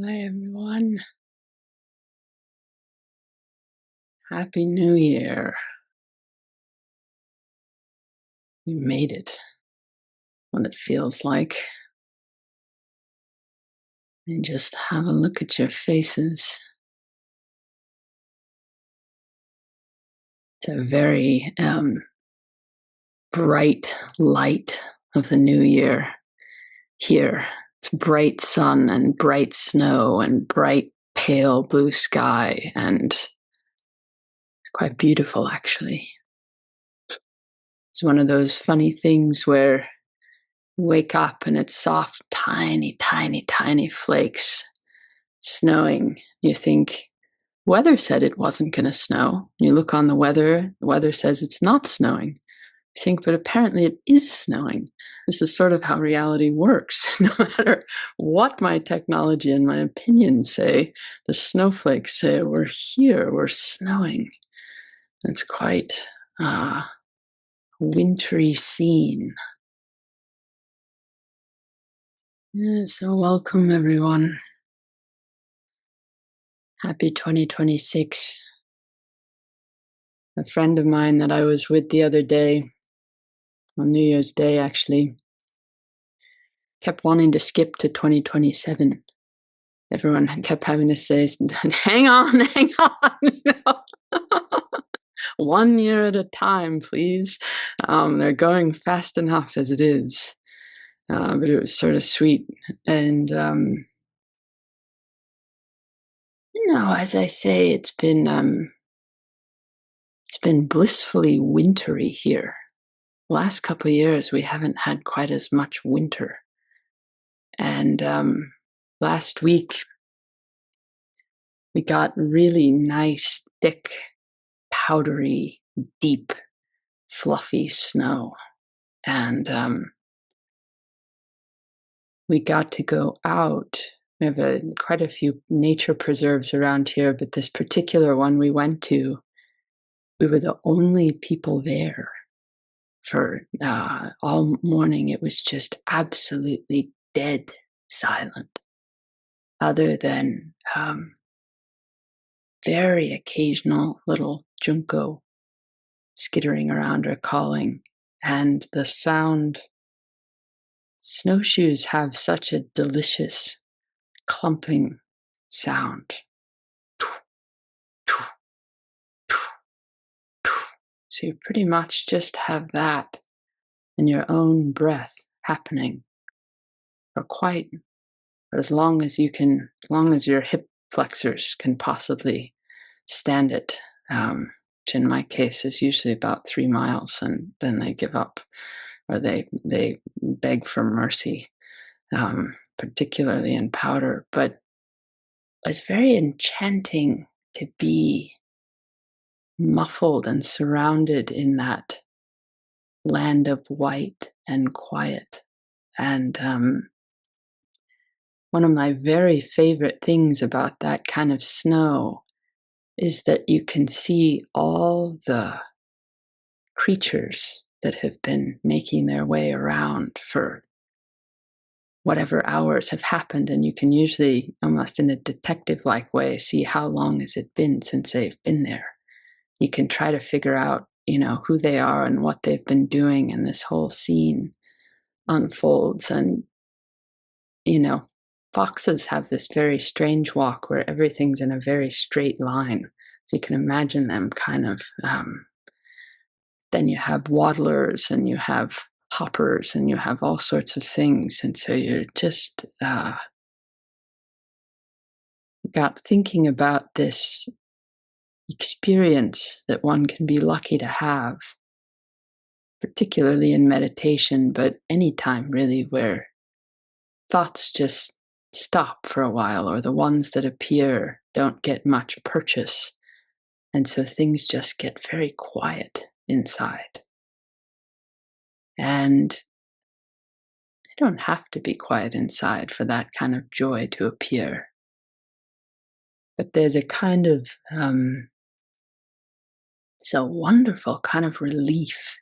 Hi, everyone. Happy New Year. We made it. What it feels like. And just have a look at your faces. It's a very bright light of the new year here. It's bright sun and bright snow and bright pale blue sky, and it's quite beautiful, actually. It's one of those funny things where you wake up and it's soft, tiny, tiny, tiny flakes snowing. You think, weather said it wasn't going to snow. You look on the weather says it's not snowing. You think, but apparently it is snowing. This is sort of how reality works. No matter what my technology and my opinions say, the snowflakes say, we're here, we're snowing. It's quite a wintry scene. Yeah, so welcome, everyone. Happy 2026. A friend of mine that I was with the other day, on New Year's Day actually, kept wanting to skip to 2027. Everyone kept having to say, hang on, hang on, you know? 1 year at a time, please. They're going fast enough as it is. But it was sort of sweet. And, as I say, it's been blissfully wintry here. Last couple of years, we haven't had quite as much winter. And last week, we got really nice, thick, powdery, deep, fluffy snow. And we got to go out. We have quite a few nature preserves around here, but this particular one we went to, we were the only people there for all morning. It was just absolutely dead silent, other than very occasional little junco skittering around or calling. And the sound, snowshoes have such a delicious clumping sound. So you pretty much just have that in your own breath happening for as long as you can, as long as your hip flexors can possibly stand it. Which in my case is usually about 3 miles, and then they give up, or they beg for mercy, particularly in powder. But it's very enchanting to be muffled and surrounded in that land of white and quiet. And one of my very favorite things about that kind of snow is that you can see all the creatures that have been making their way around for whatever hours have happened, and you can usually, almost in a detective-like way, see how long has it been since they've been there. You can try to figure out, who they are and what they've been doing, and this whole scene unfolds. And, foxes have this very strange walk where everything's in a very straight line. So you can imagine them kind of, then you have waddlers and you have hoppers and you have all sorts of things. And so you're just got thinking about this experience that one can be lucky to have, particularly in meditation, but anytime really, where thoughts just stop for a while, or the ones that appear don't get much purchase. And so things just get very quiet inside. And they don't have to be quiet inside for that kind of joy to appear. But there's a kind of, it's a wonderful kind of relief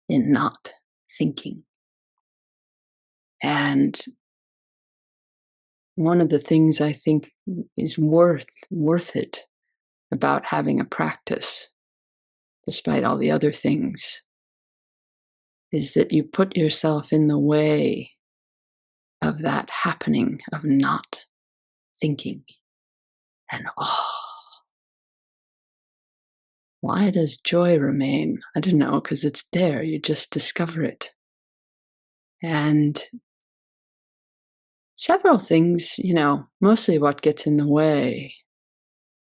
in not thinking. And one of the things I think is worth it about having a practice, despite all the other things, is that you put yourself in the way of that happening, of not thinking. And why does joy remain? I don't know, because it's there. You just discover it. And several things, mostly what gets in the way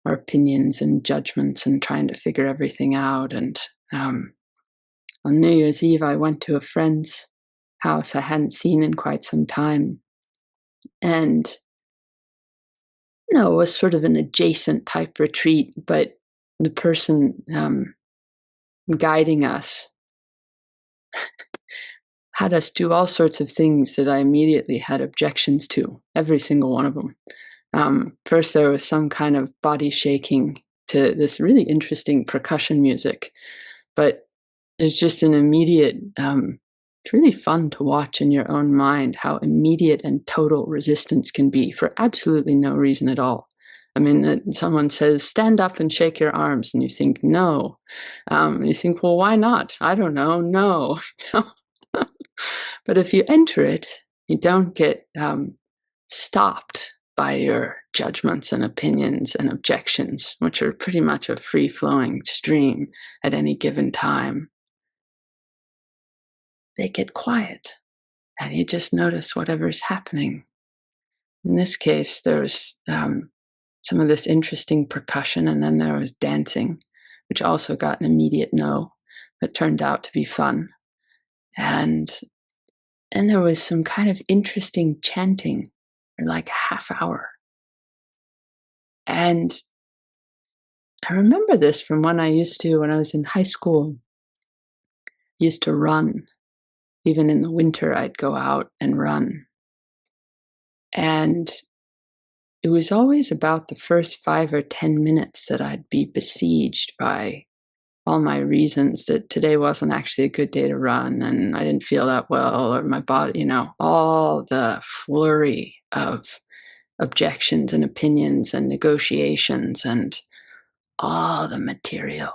are opinions and judgments and trying to figure everything out. And on New Year's Eve, I went to a friend's house I hadn't seen in quite some time. And, it was sort of an adjacent type retreat, but the person guiding us had us do all sorts of things that I immediately had objections to, every single one of them. First, there was some kind of body shaking to this really interesting percussion music, but it's just an immediate, it's really fun to watch in your own mind how immediate and total resistance can be for absolutely no reason at all. I mean, someone says, stand up and shake your arms, and you think, no. And you think, well, why not? I don't know, no. But if you enter it, you don't get stopped by your judgments and opinions and objections, which are pretty much a free-flowing stream at any given time. They get quiet, and you just notice whatever's happening. In this case, there was some of this interesting percussion, and then there was dancing, which also got an immediate no, but turned out to be fun. And there was some kind of interesting chanting for like a half hour. And I remember this from when I was in high school, used to run. Even in the winter, I'd go out and run. And it was always about the first 5 or 10 minutes that I'd be besieged by all my reasons that today wasn't actually a good day to run, and I didn't feel that well, or my body, all the flurry of objections and opinions and negotiations and all the material.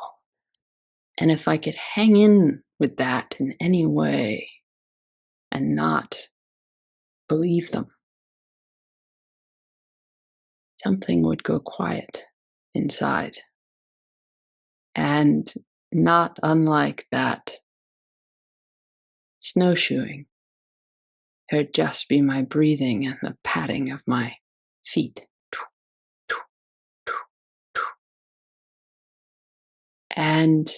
And if I could hang in with that in any way and not believe them, something would go quiet inside. And not unlike that snowshoeing, there'd just be my breathing and the patting of my feet. And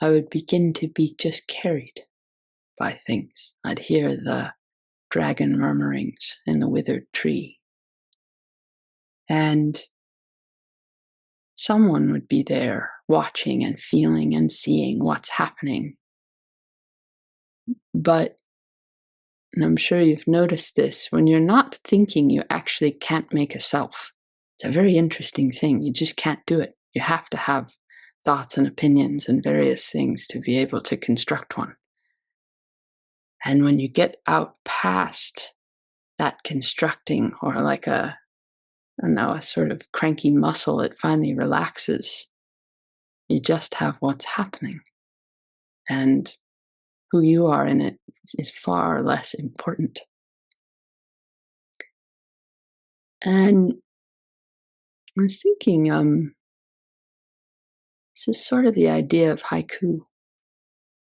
I would begin to be just carried by things. I'd hear the dragon murmurings in the withered tree. And someone would be there watching and feeling and seeing what's happening. But, and I'm sure you've noticed this, when you're not thinking, you actually can't make a self. It's a very interesting thing. You just can't do it. You have to have thoughts and opinions and various things to be able to construct one. And when you get out past that constructing, or like a sort of cranky muscle, it finally relaxes. You just have what's happening. And who you are in it is far less important. And I was thinking, this is sort of the idea of haiku,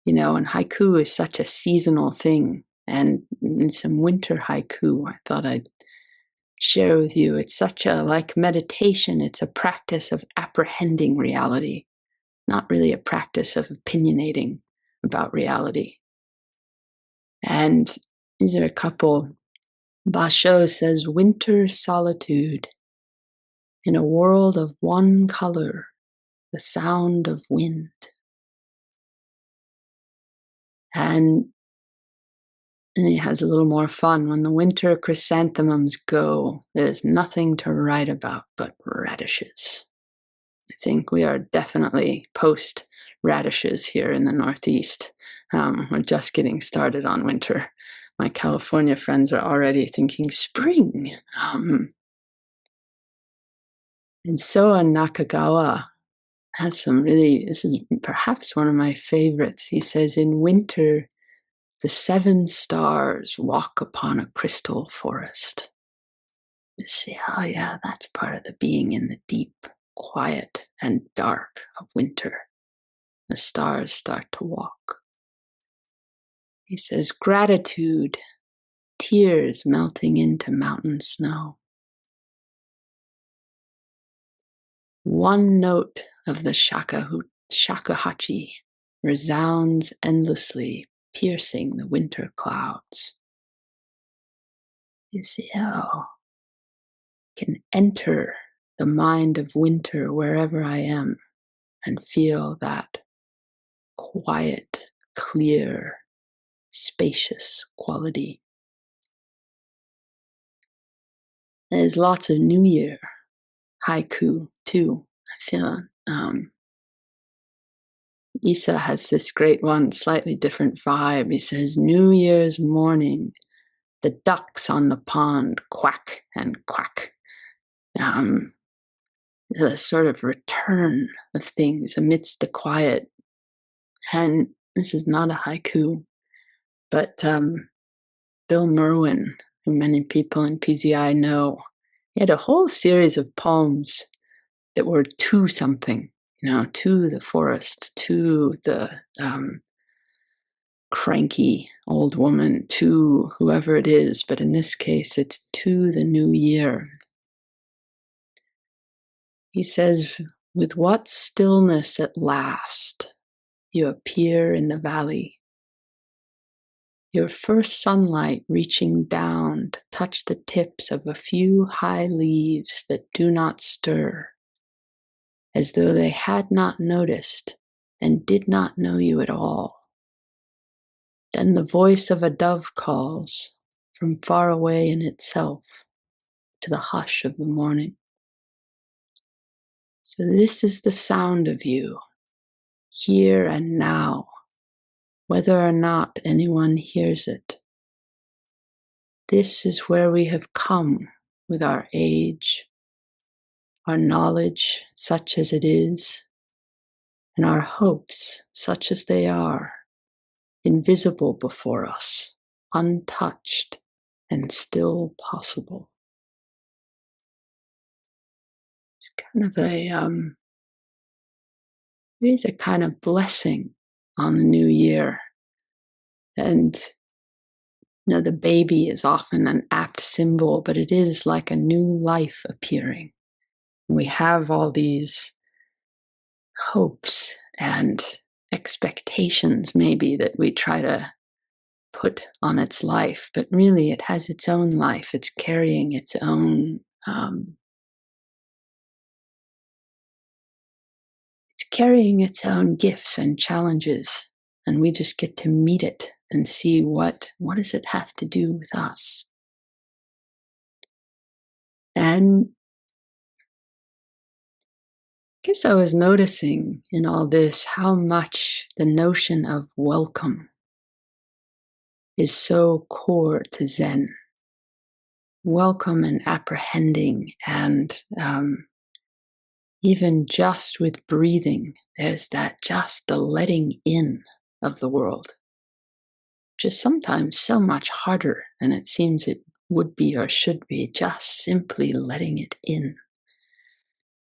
and haiku is such a seasonal thing. And in some winter haiku, I thought I'd share with you. It's such a, like meditation, it's a practice of apprehending reality, not really a practice of opinionating about reality. And these are a couple. Basho says, winter solitude. In a world of one color, the sound of wind. And he has a little more fun. When the winter chrysanthemums go, there's nothing to write about but radishes. I think we are definitely post-radishes here in the Northeast. We're just getting started on winter. My California friends are already thinking spring. And Soa Nakagawa has some really, this is perhaps one of my favorites. He says, in winter, the 7 stars walk upon a crystal forest. You see, oh yeah, that's part of the being in the deep, quiet, and dark of winter. The stars start to walk. He says, gratitude, tears melting into mountain snow. One note of the shakuhachi resounds endlessly, piercing the winter clouds. You see how I can enter the mind of winter wherever I am and feel that quiet, clear, spacious quality. There's lots of New Year haiku too. I feel Isa has this great one, slightly different vibe. He says, New Year's morning, the ducks on the pond quack and quack. The sort of return of things amidst the quiet. And this is not a haiku, but Bill Merwin, who many people in PZI know, he had a whole series of poems that were to something, to the forest, to the cranky old woman, to whoever it is. But in this case, it's to the new year. He says, with what stillness at last you appear in the valley, your first sunlight reaching down to touch the tips of a few high leaves that do not stir, as though they had not noticed and did not know you at all. Then the voice of a dove calls from far away in itself to the hush of the morning. So this is the sound of you, here and now, whether or not anyone hears it. This is where we have come with our age, our knowledge such as it is, and our hopes such as they are, invisible before us, untouched, and still possible. It's kind of it is a kind of blessing on the new year. And the baby is often an apt symbol, but it is like a new life appearing. We have all these hopes and expectations, maybe, that we try to put on its life, but really it has its own life. It's carrying its own gifts and challenges, and we just get to meet it and see what does it have to do with us. And I guess I was noticing in all this how much the notion of welcome is so core to Zen. Welcome and apprehending, and even just with breathing, there's that just the letting in of the world, which is sometimes so much harder than it seems it would be or should be, just simply letting it in.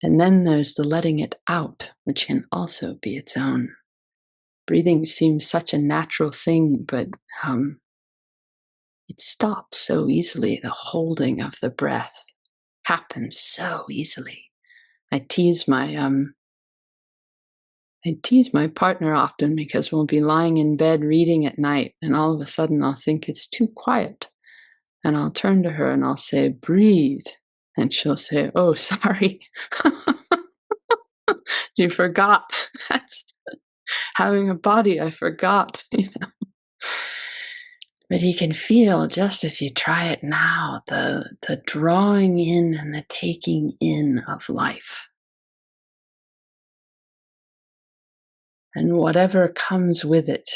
And then there's the letting it out, which can also be its own. Breathing seems such a natural thing, but it stops so easily. The holding of the breath happens so easily. I tease my partner often because we'll be lying in bed reading at night, and all of a sudden I'll think it's too quiet. And I'll turn to her and I'll say, breathe. And she'll say, oh, sorry. You forgot. That's having a body, I forgot. But you can feel, just if you try it now, the drawing in and the taking in of life. And whatever comes with it,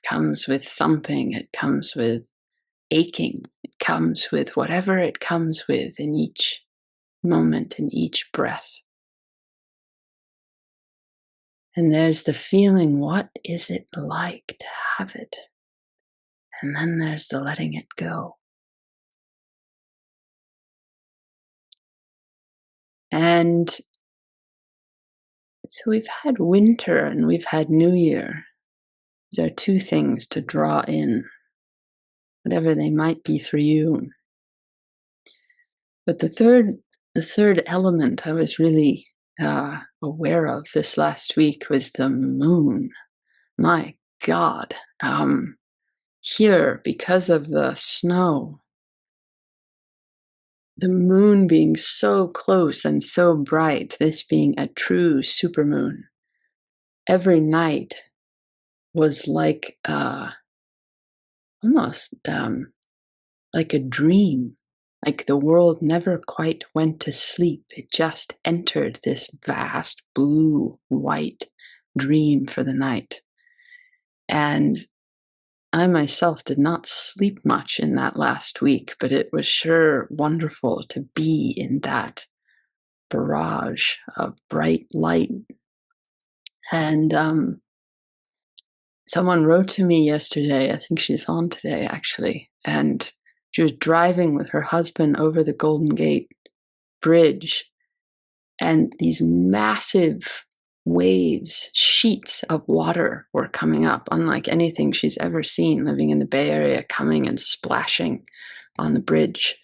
comes with thumping, it comes with aching, it comes with whatever it comes with in each moment, in each breath. And there's the feeling, what is it like to have it? And then there's the letting it go. And so we've had winter and we've had New Year. These are two things to draw in, whatever they might be for you. But the third element I was really aware of this last week was the moon. My God. Here, because of the snow, the moon being so close and so bright, this being a true supermoon, every night was like almost like a dream. Like the world never quite went to sleep. It just entered this vast blue, white dream for the night. And I myself did not sleep much in that last week, but it was sure wonderful to be in that barrage of bright light. And someone wrote to me yesterday, I think she's on today actually, and she was driving with her husband over the Golden Gate Bridge, and these massive waves, sheets of water were coming up, unlike anything she's ever seen living in the Bay Area, coming and splashing on the bridge.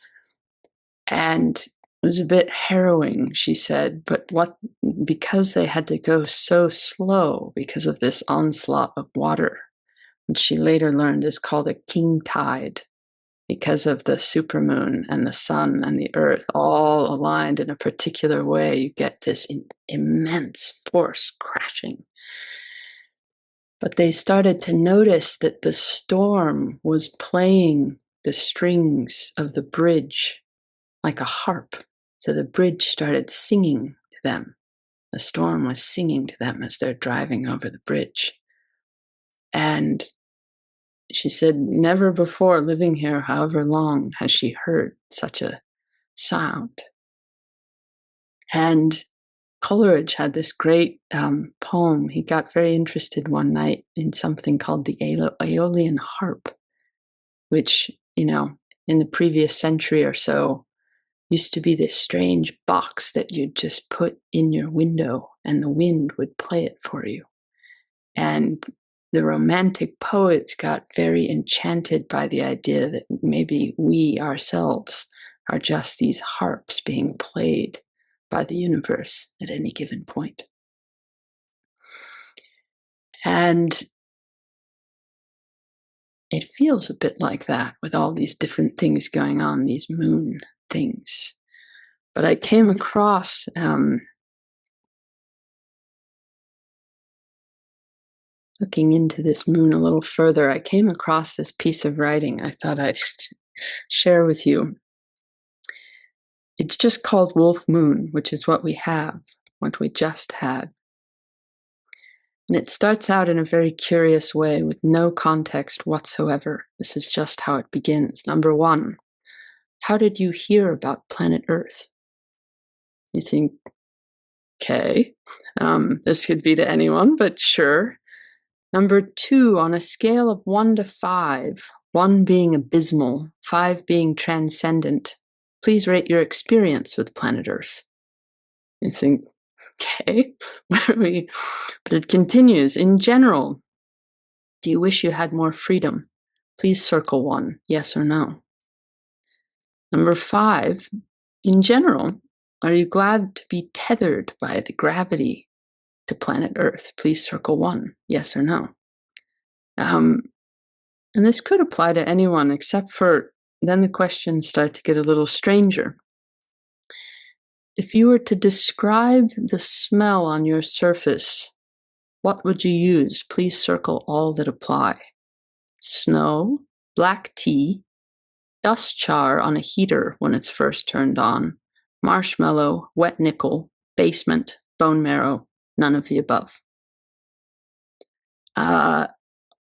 And it was a bit harrowing, she said, but because they had to go so slow because of this onslaught of water, which she later learned is called a king tide, because of the supermoon and the sun and the earth all aligned in a particular way, you get this immense force crashing. But they started to notice that the storm was playing the strings of the bridge like a harp. So the bridge started singing to them. The storm was singing to them as they're driving over the bridge. And she said never before living here, however long, has she heard such a sound. And Coleridge had this great poem. He got very interested one night in something called the Aeolian harp, which, in the previous century or so, used to be this strange box that you'd just put in your window and the wind would play it for you. And the Romantic poets got very enchanted by the idea that maybe we ourselves are just these harps being played by the universe at any given point. And it feels a bit like that with all these different things going on, these moon things. But I came across looking into this moon a little further, I came across this piece of writing I thought I'd share with you. It's just called Wolf Moon, which is what we have, what we just had. And it starts out in a very curious way with no context whatsoever. This is just how it begins. Number 1, how did you hear about planet Earth? You think, okay, this could be to anyone, but sure. Number 2, on a scale of 1 to 5, 1 being abysmal, 5 being transcendent, please rate your experience with planet Earth. You think, okay, but it continues. In general, do you wish you had more freedom? Please circle 1, yes or no. Number 5, in general, are you glad to be tethered by the gravity to planet Earth? Please circle 1, yes or no. And this could apply to anyone, except for then the questions start to get a little stranger. If you were to describe the smell on your surface, what would you use? Please circle all that apply. Snow, black tea, dust char on a heater when it's first turned on, marshmallow, wet nickel, basement, bone marrow, none of the above.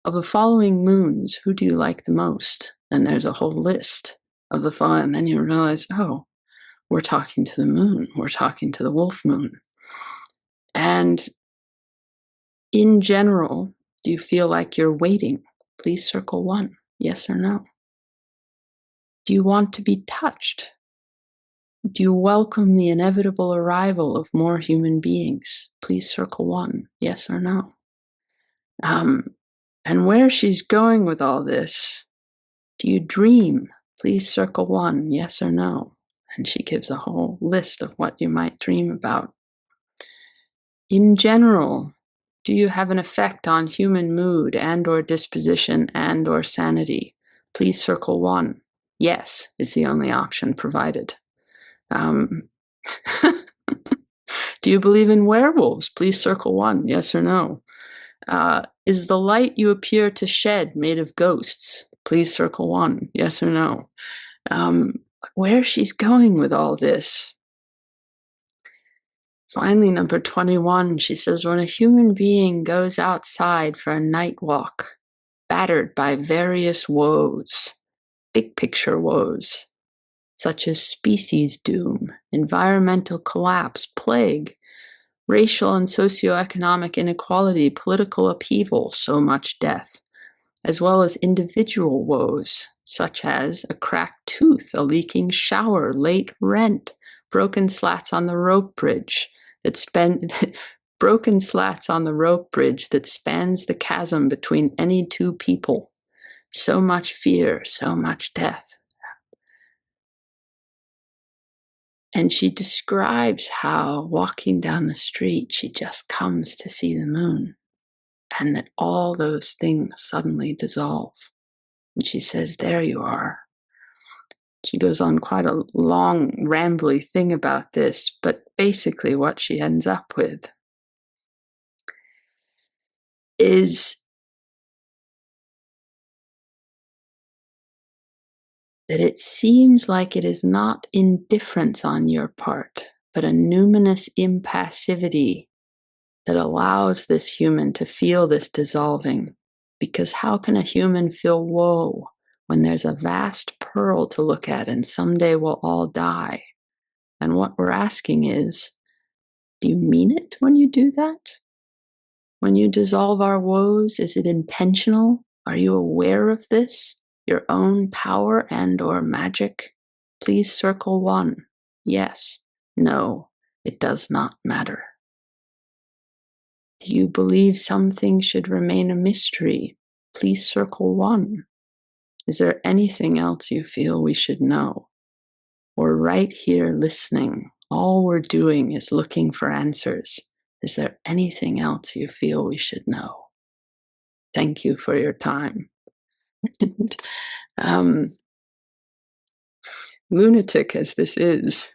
Of the following moons, who do you like the most? And there's a whole list of the following, and then you realize, oh, we're talking to the moon. We're talking to the wolf moon. And in general, do you feel like you're waiting? Please circle 1, yes or no. Do you want to be touched? Do you welcome the inevitable arrival of more human beings? Please circle 1, yes or no. And where she's going with all this, do you dream? Please circle 1, yes or no. And she gives a whole list of what you might dream about. In general, do you have an effect on human mood and or disposition and or sanity? Please circle 1. Yes is the only option provided. Do you believe in werewolves? Please circle 1, yes or no. Is the light you appear to shed made of ghosts? Please circle 1, yes or no. Where she's going with all this. Finally, number 21, she says, when a human being goes outside for a night walk, battered by various woes, big picture woes, such as species doom, environmental collapse, plague, racial and socioeconomic inequality, political upheaval, so much death, as well as individual woes, such as a cracked tooth, a leaking shower, late rent, broken slats on the rope bridge that broken slats on the rope bridge that spans the chasm between any two people. So much fear, so much death. And she describes how walking down the street, she just comes to see the moon, and that all those things suddenly dissolve. And she says, there you are. She goes on quite a long, rambly thing about this, but basically what she ends up with is that it seems like it is not indifference on your part, but a numinous impassivity that allows this human to feel this dissolving. Because how can a human feel woe when there's a vast pearl to look at and someday we'll all die? And what we're asking is, do you mean it when you do that? When you dissolve our woes, is it intentional? Are you aware of this? Your own power and or magic? Please circle 1. Yes. No. It does not matter. Do you believe something should remain a mystery? Please circle 1. Is there anything else you feel we should know? We're right here listening. All we're doing is looking for answers. Is there anything else you feel we should know? Thank you for your time. um, lunatic as this is,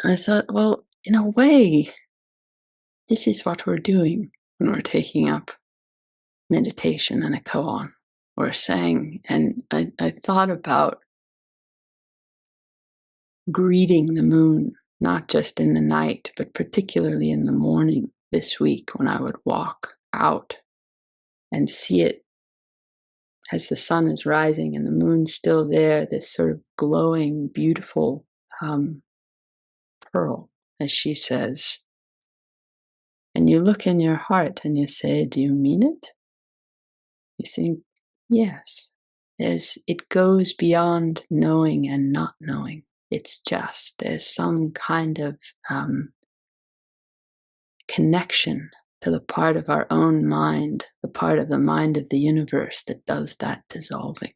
I thought, well, in a way, this is what we're doing when we're taking up meditation and a koan or saying. And I thought about greeting the moon, not just in the night, but particularly in the morning this week when I would walk out and see it as the sun is rising and the moon's still there, this sort of glowing, beautiful pearl, as she says. And you look in your heart and you say, do you mean it? You think, yes. It goes beyond knowing and not knowing. It's just, there's some kind of connection to the part of our own mind, the part of the mind of the universe that does that dissolving.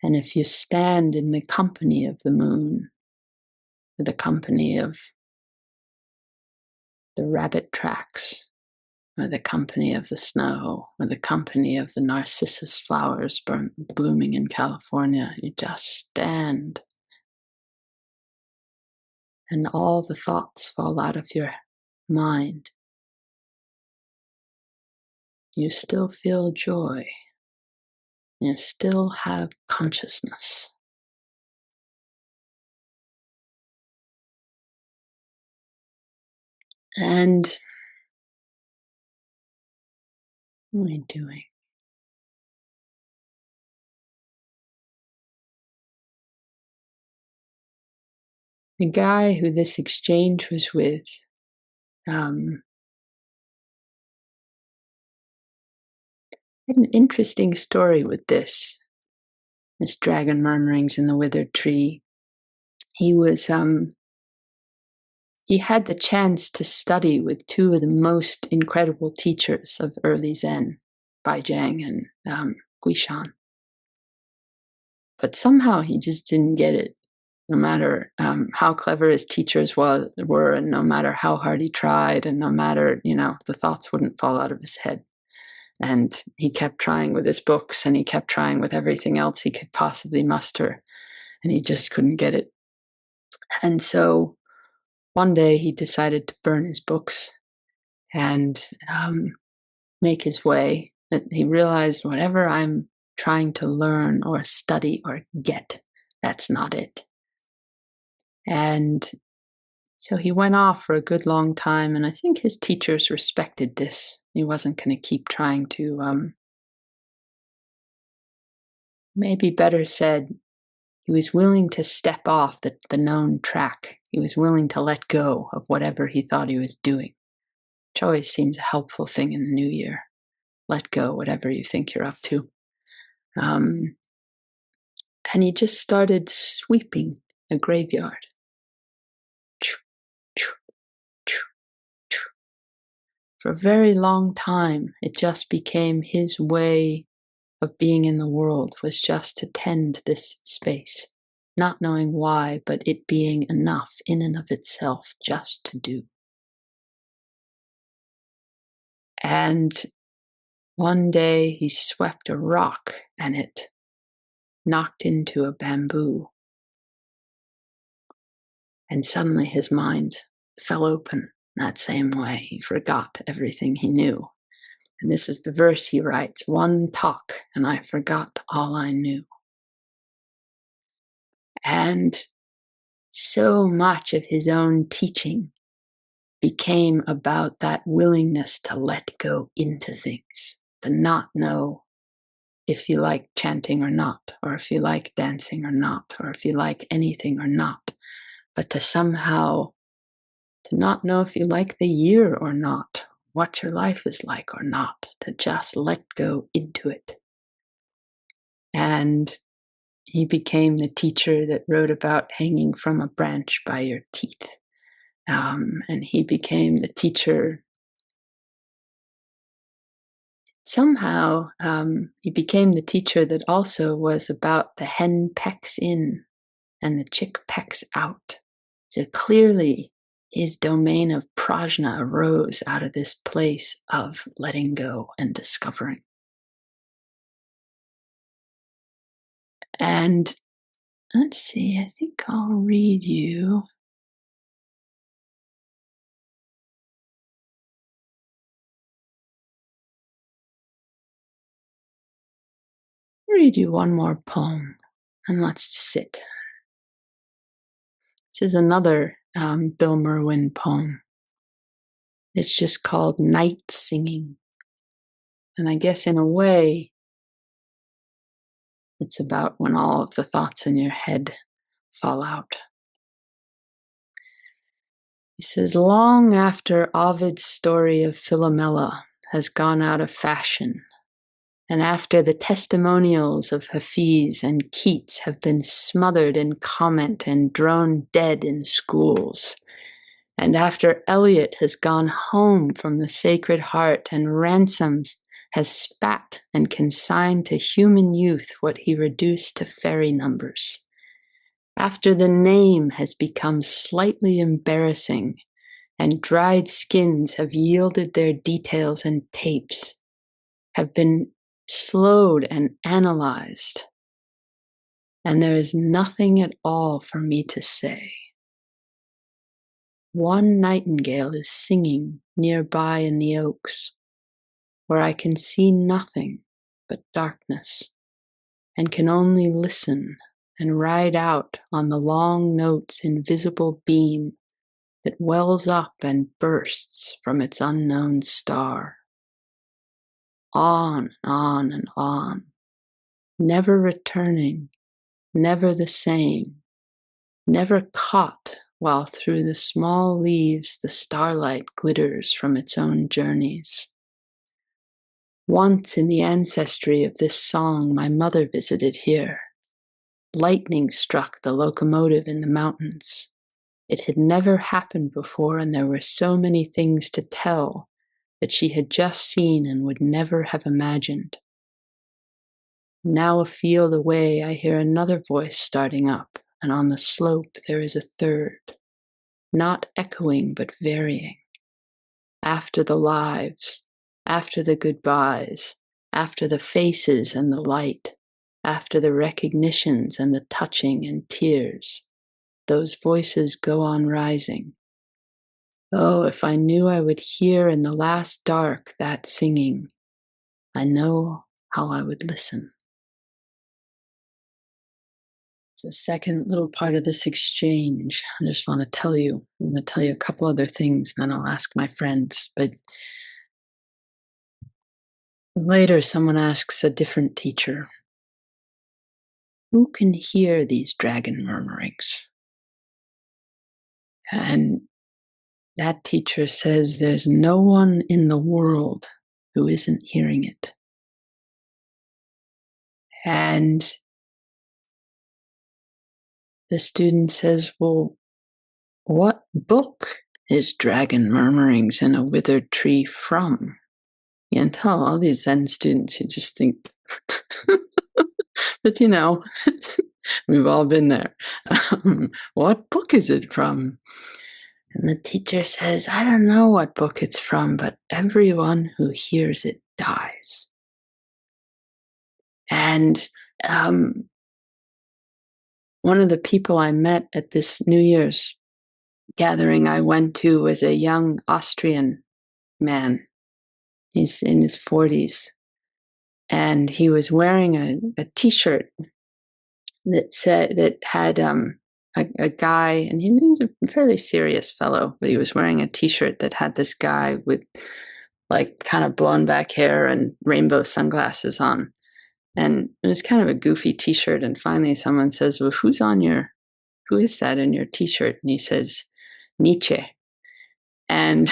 And if you stand in the company of the moon, the company of the rabbit tracks, or the company of the snow, or the company of the narcissus flowers blooming in California, you just stand. And all the thoughts fall out of your mind. You still feel joy. You still have consciousness. And What am I doing? The guy who this exchange was with um, had an interesting story with this dragon murmurings in the withered tree. He was he had the chance to study with two of the most incredible teachers of early Zen, Bai Jiang and Guishan. But somehow he just didn't get it, no matter how clever his teachers were, and no matter how hard he tried, and no matter, the thoughts wouldn't fall out of his head. And he kept trying with his books, and he kept trying with everything else he could possibly muster, and he just couldn't get it. And so one day he decided to burn his books and make his way. That he realized, whatever I'm trying to learn or study or get, that's not it. And so he went off for a good long time, and I think his teachers respected this. He wasn't going to keep trying to, maybe better said, he was willing to step off the known track. He was willing to let go of whatever he thought he was doing, which always seems a helpful thing in the new year. Let go whatever you think you're up to. And he just started sweeping a graveyard. For a very long time, it just became his way of being in the world, was just to tend this space, not knowing why, but it being enough in and of itself just to do. And one day he swept a rock and it knocked into a bamboo. And suddenly his mind fell open that same way. He forgot everything he knew. And this is the verse he writes: "One talk, and I forgot all I knew." And so much of his own teaching became about that willingness to let go into things, to not know if you like chanting or not, or if you like dancing or not, or if you like anything or not, but to somehow to not know if you like the year or not, what your life is like or not, to just let go into it. And he became the teacher that wrote about hanging from a branch by your teeth. And he became the teacher. Somehow, he became the teacher that also was about the hen pecks in and the chick pecks out. So clearly, his domain of prajna arose out of this place of letting go and discovering. And let's see, I think I'll read you. Read you one more poem, and let's sit. This is another Bill Merwin poem. It's just called Night Singing. And I guess in a way, it's about when all of the thoughts in your head fall out. He says, long after Ovid's story of Philomela has gone out of fashion, and after the testimonials of Hafiz and Keats have been smothered in comment and drone dead in schools, and after Eliot has gone home from the Sacred Heart and Ransoms has spat and consigned to human youth what he reduced to fairy numbers, after the name has become slightly embarrassing and dried skins have yielded their details and tapes, have been slowed and analyzed, and there is nothing at all for me to say. One nightingale is singing nearby in the oaks, where I can see nothing but darkness, and can only listen and ride out on the long note's invisible beam that wells up and bursts from its unknown star. on and on, never returning, never the same, never caught while through the small leaves the starlight glitters from its own journeys. Once in the ancestry of this song, my mother visited here. Lightning struck the locomotive in the mountains. It had never happened before, and there were so many things to tell that she had just seen and would never have imagined. Now a field away, I hear another voice starting up, and on the slope there is a third, not echoing but varying. After the lives, after the goodbyes, after the faces and the light, after the recognitions and the touching and tears, those voices go on rising. Oh, if I knew I would hear in the last dark that singing, I know how I would listen. It's the second little part of this exchange. I just want to tell you, I'm going to tell you a couple other things, then I'll ask my friends. But later, someone asks a different teacher, who can hear these dragon murmurings? And that teacher says there's no one in the world who isn't hearing it. And the student says, well, what book is Dragon Murmurings in a Withered Tree from? You can tell all these Zen students who just think, but we've all been there. What book is it from? And the teacher says, I don't know what book it's from, but everyone who hears it dies. And one of the people I met at this New Year's gathering I went to was a young Austrian man. He's in his 40s. And he was wearing a T-shirt that had a guy, and he was a fairly serious fellow, but he was wearing a T-shirt that had this guy with like kind of blown back hair and rainbow sunglasses on. And it was kind of a goofy T-shirt. And finally someone says, well, who is that in your T-shirt? And he says, Nietzsche. And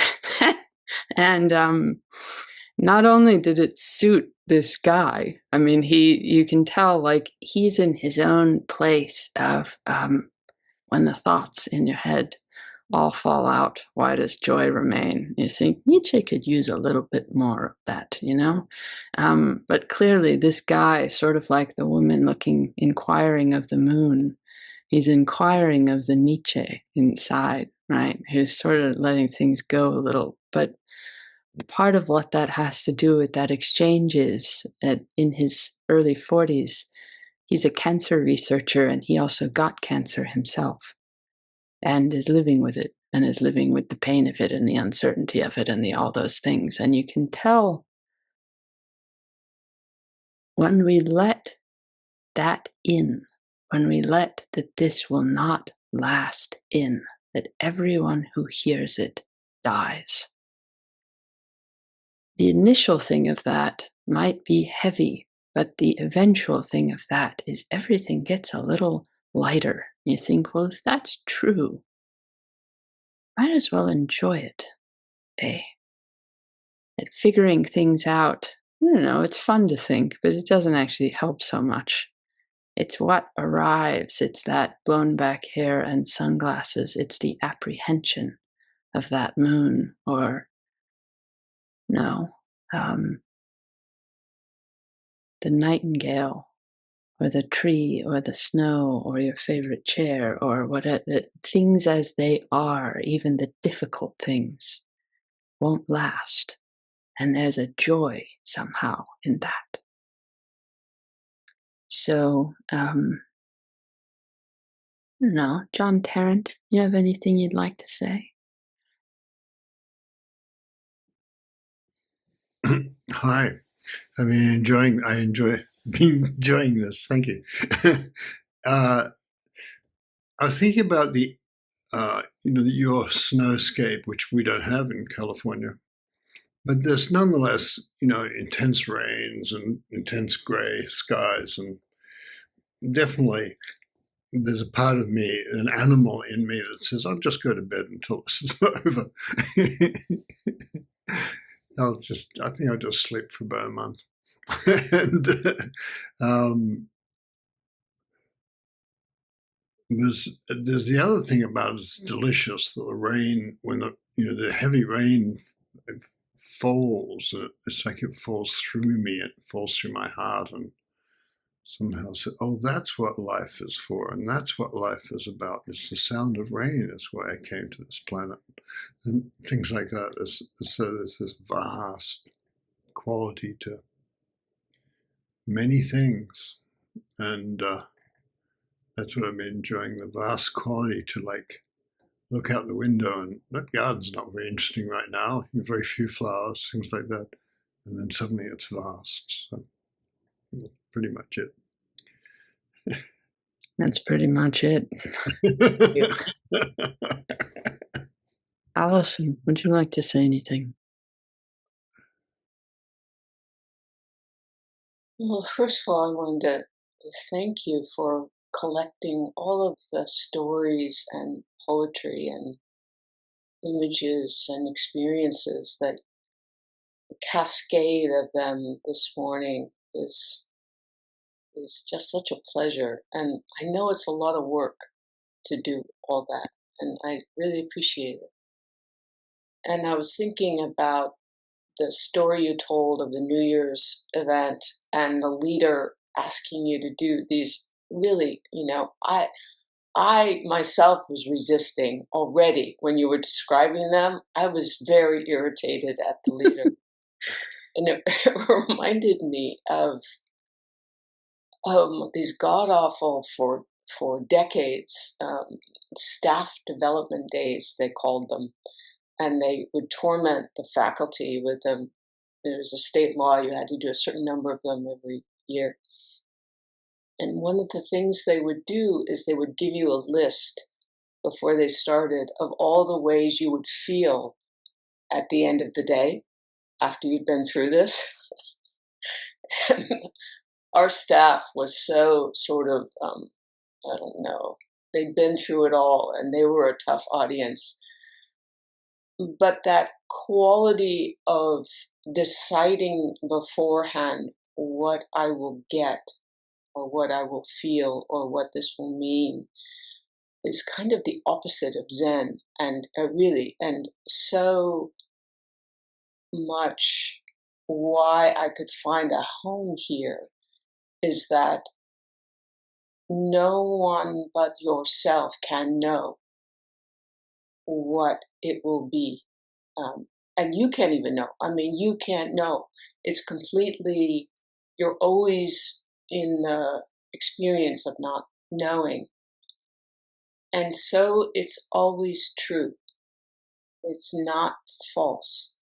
not only did it suit this guy, I mean, you can tell like he's in his own place of when the thoughts in your head all fall out, why does joy remain? You think Nietzsche could use a little bit more of that, But clearly this guy, sort of like the woman inquiring of the moon, he's inquiring of the Nietzsche inside, right? Who's sort of letting things go a little. But part of what that has to do with that exchange is that in his early 40s, he's a cancer researcher, and he also got cancer himself and is living with it and is living with the pain of it and the uncertainty of it and all those things. And you can tell when we let that in, when we let that this will not last in, that everyone who hears it dies. The initial thing of that might be heavy, but the eventual thing of that is everything gets a little lighter. You think, well, if that's true, might as well enjoy it. At figuring things out, I don't know, it's fun to think, but it doesn't actually help so much. It's what arrives. It's that blown back hair and sunglasses. It's the apprehension of that moon, or no, the nightingale, or the tree, or the snow, or your favorite chair, or whatever. Things as they are, even the difficult things, won't last. And there's a joy somehow in that. So, no, John Tarrant, you have anything you'd like to say? Hi. I enjoy enjoying this. Thank you. I was thinking about your snowscape, which we don't have in California. but there's nonetheless, intense rains and intense gray skies, and definitely there's a part of me, an animal in me that says, I'll just go to bed until this is over. I think I'll just sleep for about a month. And there's the other thing about it, it's delicious that the rain, when the heavy rain falls, it's like it falls through me, it falls through my heart, and somehow said, oh, that's what life is for, and that's what life is about. It's the sound of rain is why I came to this planet, and things like that. So there's this vast quality to many things, and that's what I'm enjoying, the vast quality to look out the window, and that garden's not very interesting right now. Very few flowers, things like that, and then suddenly it's vast. So that's pretty much it. That's pretty much it. Yeah. Allison, would you like to say anything? Well, first of all, I wanted to thank you for collecting all of the stories and poetry and images and experiences. That the cascade of them this morning is just such a pleasure. And I know it's a lot of work to do all that, and I really appreciate it. And I was thinking about the story you told of the New Year's event and the leader asking you to do these really, I myself was resisting already when you were describing them. I was very irritated at the leader. And it, it reminded me of these god awful for decades staff development days, they called them, and they would torment the faculty with them. There was a state law, you had to do a certain number of them every year. And one of the things they would do is they would give you a list before they started of all the ways you would feel at the end of the day after you'd been through this. Our staff was so sort of, I don't know, they'd been through it all and they were a tough audience. But that quality of deciding beforehand what I will get or what I will feel or what this will mean is kind of the opposite of Zen, and really, and so much why I could find a home here is that no one but yourself can know what it will be. And you can't even know. I mean, you can't know. It's completely, you're always in the experience of not knowing. And so it's always true. It's not false.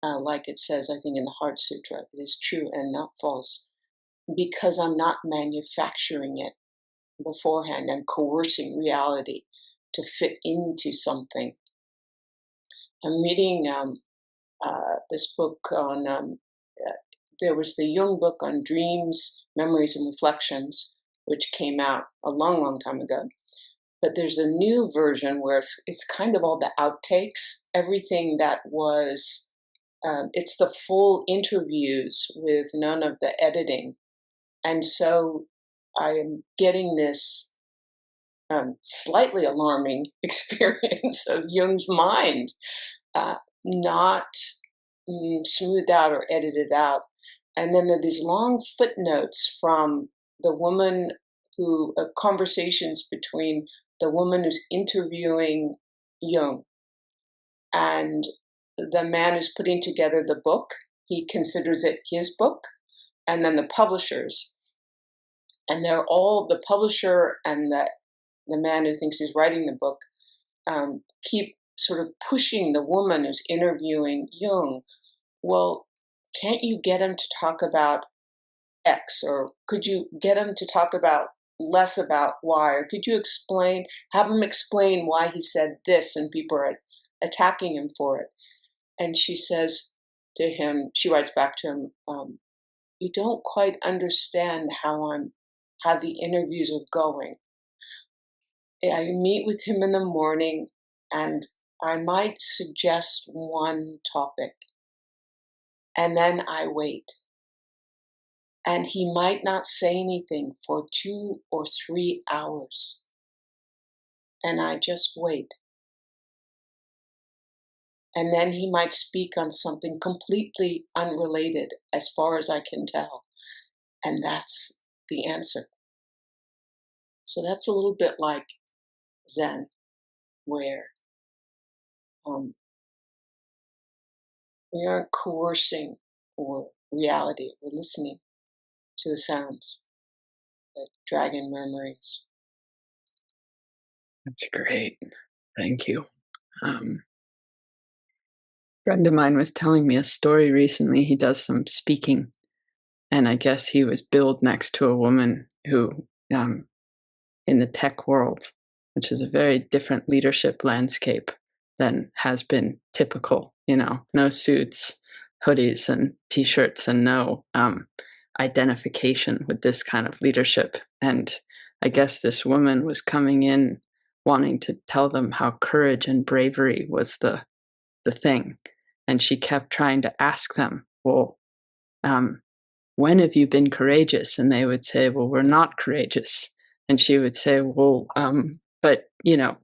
Like it says, I think, in the Heart Sutra, it is true and not false, because I'm not manufacturing it beforehand and coercing reality to fit into something. I'm reading this book on, there was the Jung book on dreams, memories, and reflections, which came out a long, long time ago. But there's a new version where it's kind of all the outtakes, everything that was, it's the full interviews with none of the editing. And so I am getting this slightly alarming experience of Jung's mind, not smoothed out or edited out. And then there are these long footnotes from the woman who, conversations between the woman who's interviewing Jung and the man who's putting together the book. He considers it his book, and then the publishers. And they're all, the publisher and the man who thinks he's writing the book, keep sort of pushing the woman who's interviewing Jung. Well, can't you get him to talk about X? Or could you get him to talk about less about Y? Or could you have him explain why he said this, and people are attacking him for it? And she says, to him, she writes back to him, "You don't quite understand how the interviews are going. I meet with him in the morning, and I might suggest one topic, and then I wait. And he might not say anything for 2 or 3 hours, and I just wait. And then he might speak on something completely unrelated, as far as I can tell, and that's the answer." So that's a little bit like Zen, where um, we aren't coercing or reality. We're listening to the sounds that dragon murmurings. That's great. Thank you. Friend of mine was telling me a story recently. He does some speaking, and I guess he was billed next to a woman who, um, in the tech world, which is a very different leadership landscape than has been typical, no suits, hoodies, and t-shirts, and no identification with this kind of leadership. And I guess this woman was coming in wanting to tell them how courage and bravery was the thing. And she kept trying to ask them, well, um, when have you been courageous? And they would say, well, we're not courageous. And she would say, well, but,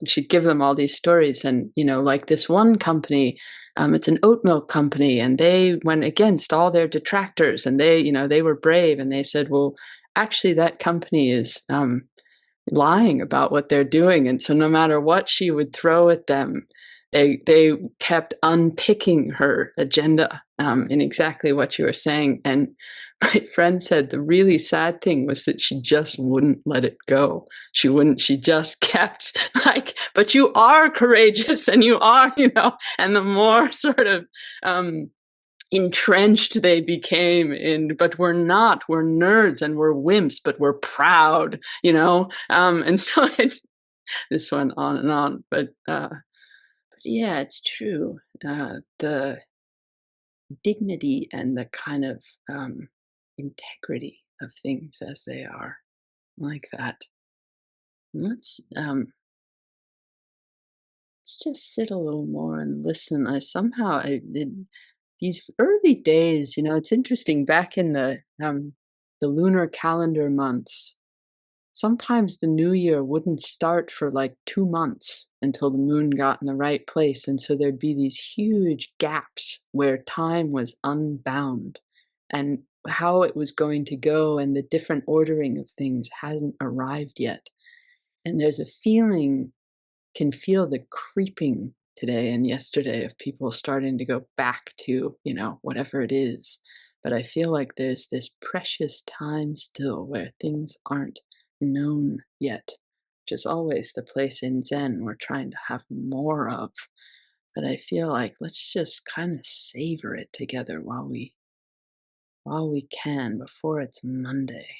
she'd give them all these stories. And, like this one company, it's an oat milk company, and they went against all their detractors, and they were brave. And they said, well, actually, that company is lying about what they're doing. And so no matter what she would throw at them, they kept unpicking her agenda in exactly what you were saying. And my friend said the really sad thing was that she just wouldn't let it go. She just kept like, but you are courageous, and you are, and the more sort of entrenched they became in, but we're not, we're nerds and we're wimps, but we're proud, and so it's this one on and on. But yeah, it's true. The dignity and the kind of integrity of things as they are, like that. Let's just sit a little more and listen. These early days, it's interesting. Back in the lunar calendar months, sometimes the new year wouldn't start for like 2 months until the moon got in the right place. And so there'd be these huge gaps where time was unbound, and how it was going to go and the different ordering of things hasn't arrived yet. And there's a feeling, can feel the creeping today and yesterday of people starting to go back to, whatever it is. But I feel like there's this precious time still where things aren't known yet, which is always the place in Zen we're trying to have more of. But I feel like let's just kind of savor it together while we can before it's Monday.